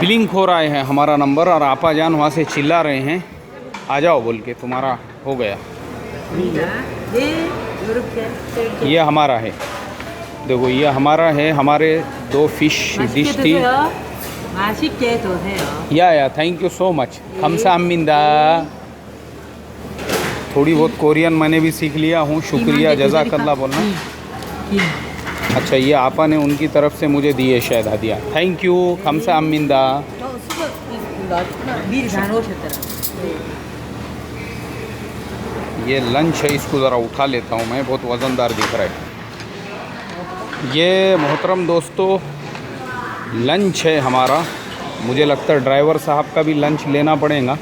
Blink हो रहा है हमारा नंबर और आपा जान वहाँ से चिल्ला रहे हैं आ जाओ बोल के, तुम्हारा हो गया। ये हमारा है, देखो ये हमारा है। हमारे 2 फिश डिश थी। या थैंक यू सो मच। खमसामिंदा। थोड़ी बहुत कोरियन मैंने भी सीख लिया हूँ, शुक्रिया जज़ाकल्लाह बोलना। अच्छा ये आपा ने उनकी तरफ से मुझे दिए शायद हदिया, थैंक यू खमसामिंदा। ये लंच है, इसको ज़रा उठा लेता हूँ मैं, बहुत वज़नदार दिख रहा है। ये मोहतरम दोस्तों लंच है हमारा। मुझे लगता है ड्राइवर साहब का भी लंच लेना पड़ेगा।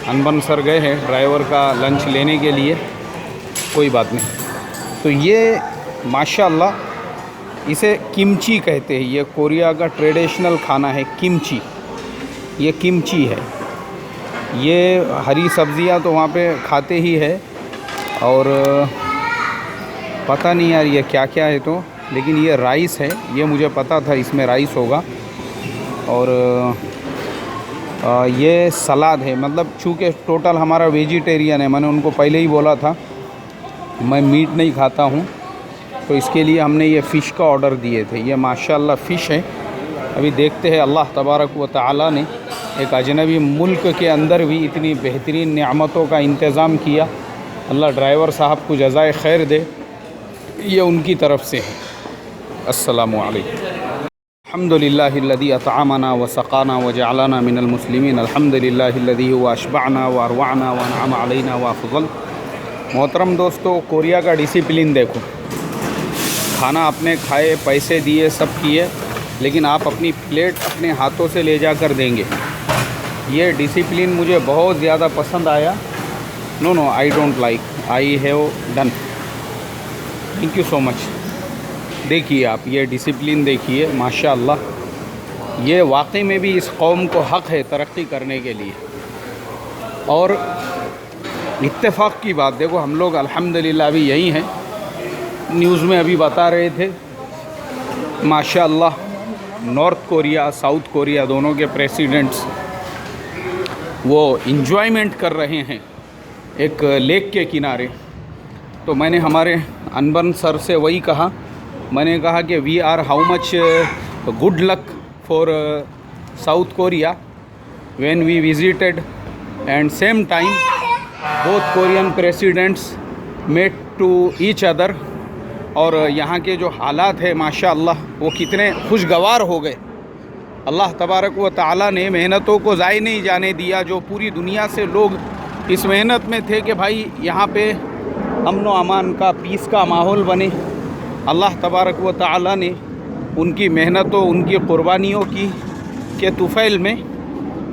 अनबन सर गए हैं ड्राइवर का लंच लेने के लिए, कोई बात नहीं। तो ये माशाल्लाह इसे किमची कहते हैं। ये कोरिया का ट्रेडिशनल खाना है किमची। ये किमची है। ये हरी सब्जियां तो वहाँ पे खाते ही है, और पता नहीं यार ये क्या क्या है तो, लेकिन ये राइस है, ये मुझे पता था इसमें राइस होगा। और ये सलाद है। मतलब चूँकि टोटल हमारा वेजिटेरियन है, मैंने उनको पहले ही बोला था मैं मीट नहीं खाता हूँ, तो इसके लिए हमने ये फ़िश का ऑर्डर दिए थे। ये माशाल्लाह फ़िश है। अभी देखते हैं अल्लाह तबारक व तआला ने एक अजनबी मुल्क के अंदर भी इतनी बेहतरीन नेमतों का इंतज़ाम किया। अल्लाह ड्राइवर साहब को जज़ाए खैर दे, ये उनकी तरफ से है। अस्सलामु अलैकुम। अल्हम्दुलिल्लाहिल्लज़ी अतअमना व सक़ाना व जअलना मिनल मुस्लिमीन। अल्हम्दुलिल्लाहिल्लज़ी हुवा अशबअना व अरवअना व अनअम अलैना व अफ़ज़ल। मोहतरम दोस्तों कोरिया का डिसिप्लिन देखो। खाना आपने खाए, पैसे दिए, सब किए, लेकिन आप अपनी प्लेट अपने हाथों से ले जाकर देंगे। ये डिसिप्लिन मुझे बहुत ज़्यादा पसंद आया। No I don't like, I have done. Thank you so much. देखिए आप ये डिसिप्लिन देखिए माशाअल्लाह। ये वाकई में भी इस कौम को हक़ है तरक्की करने के लिए। और इत्तेफाक की बात देखो, हम लोग अल्हम्दुलिल्लाह अभी यही हैं। न्यूज़ में अभी बता रहे थे माशाअल्लाह नॉर्थ कोरिया साउथ कोरिया दोनों के प्रेसिडेंट्स वो इंजॉयमेंट कर रहे हैं एक लेक के किनारे। तो मैंने हमारे अनबन सर से वही कहा, मैंने कहा कि we are how much good luck for South Korea when we visited and same time both Korean presidents met to each other. और यहाँ के जो हालात है माशाअल्लाह वो कितने खुशगवार हो गए। अल्लाह तबारक व तआला ने मेहनतों को ज़ाय नहीं जाने दिया। जो पूरी दुनिया से लोग इस मेहनत में थे कि भाई यहाँ पे अमन व अमान का, पीस का माहौल बने, अल्लाह तबारक व तआला ने उनकी मेहनतों, उनकी क़ुरबानियों की के तुफ़ैल में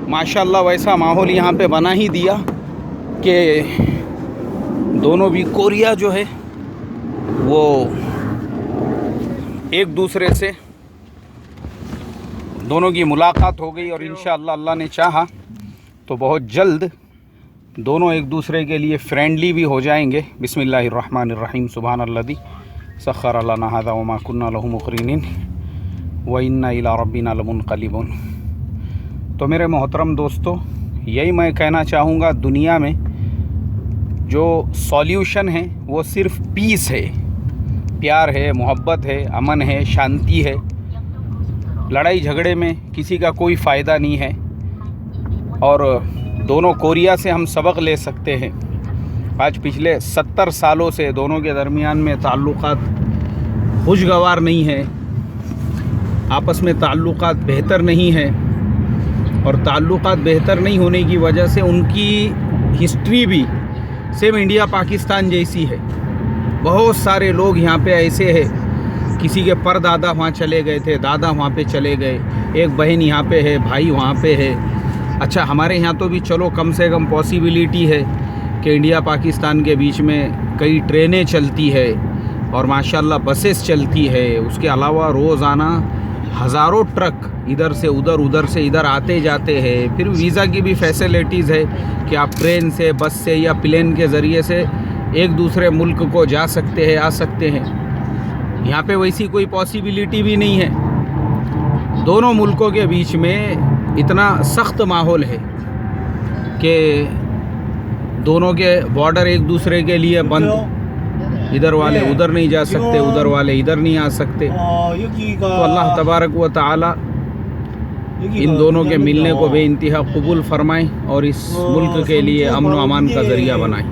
माशाअल्लाह वैसा माहौल यहाँ पे बना ही दिया कि दोनों भी कोरिया जो है वो एक दूसरे से दोनों की मुलाकात हो गई। और इंशाअल्लाह अल्लाह ने चाहा तो बहुत जल्द दोनों एक दूसरे के लिए फ्रेंडली भी हो जाएंगे। बिस्मिल्लाहिर्रहमानिर्रहीम। सुब्हानल्लज़ी सख्खर लना हाज़ा व मा कुन्ना लहू मुक़रिनीन व इन्ना इला रब्बिना लमुनक़लिबून। तो मेरे मोहतरम दोस्तों यही मैं कहना चाहूँगा, दुनिया में जो सॉल्यूशन है वो सिर्फ़ पीस है, प्यार है, मोहब्बत है, अमन है, शांति है। लड़ाई झगड़े में किसी का कोई फ़ायदा नहीं है। और दोनों कोरिया से हम सबक ले सकते हैं। आज पिछले 70 सालों से दोनों के दरमियान में ताल्लुक़ात खुशगवार नहीं है, आपस में ताल्लुक़ात बेहतर नहीं है। और ताल्लुक़ात बेहतर नहीं होने की वजह से उनकी हिस्ट्री भी सेम इंडिया पाकिस्तान जैसी है। बहुत सारे लोग यहाँ पे ऐसे हैं, किसी के परदादा वहाँ चले गए थे, दादा वहाँ पे चले गए, एक बहन यहाँ पे है, भाई वहाँ पे है। अच्छा हमारे यहाँ तो भी चलो कम से कम पॉसिबिलिटी है कि इंडिया पाकिस्तान के बीच में कई ट्रेनें चलती है और माशाल्लाह बसेस चलती है। उसके अलावा रोज़ाना हज़ारों ट्रक इधर से उधर, उधर से इधर आते जाते हैं। फिर वीज़ा की भी फैसिलिटीज़ है कि आप ट्रेन से, बस से या प्लेन के ज़रिए से एक दूसरे मुल्क को जा सकते हैं, आ सकते हैं। यहाँ पे वैसी कोई पॉसिबिलिटी भी नहीं है। दोनों मुल्कों के बीच में इतना सख्त माहौल है कि दोनों के बॉर्डर एक दूसरे के लिए बंद, इधर वाले उधर नहीं जा सकते, उधर वाले इधर नहीं आ सकते। तो अल्लाह तबारक व तआला इन दोनों के मिलने को बेइंतहा कबूल फरमाए और इस मुल्क के लिए अमन व अमान का ज़रिया बनाए।